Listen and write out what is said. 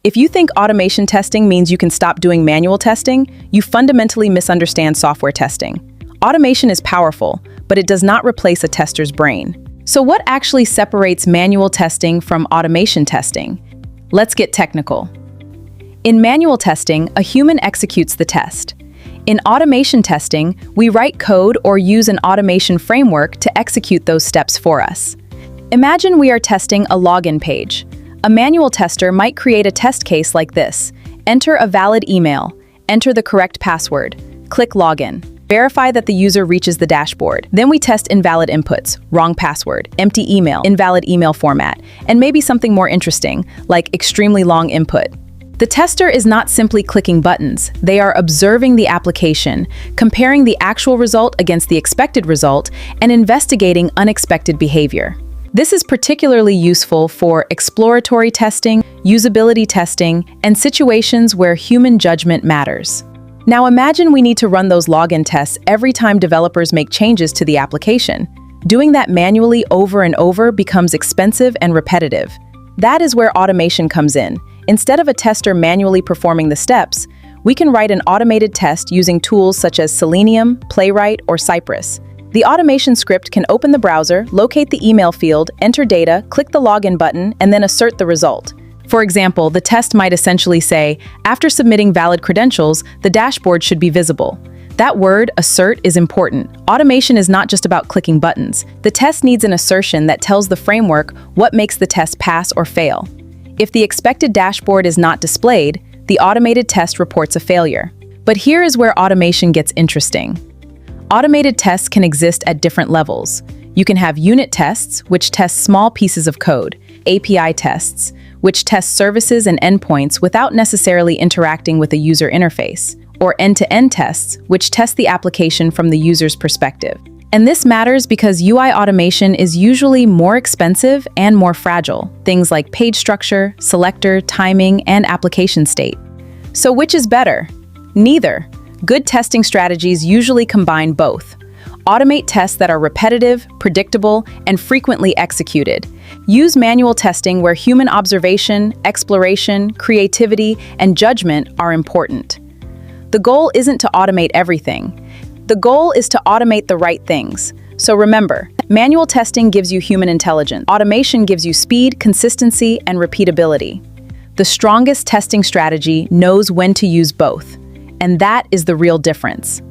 If you think automation testing means you can stop doing manual testing, you fundamentally misunderstand software testing. Automation is powerful, but it does not replace a tester's brain. So what actually separates manual testing from automation testing? Let's get technical. In manual testing, a human executes the test. In automation testing, we write code or use an automation framework to execute those steps for us. Imagine we are testing a login page. A manual tester might create a test case like this. Enter a valid email, enter the correct password, click login, verify that the user reaches the dashboard. Then we test invalid inputs, wrong password, empty email, invalid email format, and maybe something more interesting, like extremely long input. The tester is not simply clicking buttons, they are observing the application, comparing the actual result against the expected result, and investigating unexpected behavior. This is particularly useful for exploratory testing, usability testing, and situations where human judgment matters. Now imagine we need to run those login tests every time developers make changes to the application. Doing that manually over and over becomes expensive and repetitive. That is where automation comes in. Instead of a tester manually performing the steps, we can write an automated test using tools such as Selenium, Playwright, or Cypress. The automation script can open the browser, locate the email field, enter data, click the login button, and then assert the result. For example, the test might essentially say, after submitting valid credentials, the dashboard should be visible. That word, assert, is important. Automation is not just about clicking buttons. The test needs an assertion that tells the framework what makes the test pass or fail. If the expected dashboard is not displayed, the automated test reports a failure. But here is where automation gets interesting. Automated tests can exist at different levels. You can have unit tests, which test small pieces of code, API tests, which test services and endpoints without necessarily interacting with a user interface, or end-to-end tests, which test the application from the user's perspective. And this matters because UI automation is usually more expensive and more fragile, things like page structure, selector, timing, and application state. So which is better? Neither. Good testing strategies usually combine both. Automate tests that are repetitive, predictable, and frequently executed. Use manual testing where human observation, exploration, creativity, and judgment are important. The goal isn't to automate everything. The goal is to automate the right things. So remember, manual testing gives you human intelligence. Automation gives you speed, consistency, and repeatability. The strongest testing strategy knows when to use both. And that is the real difference.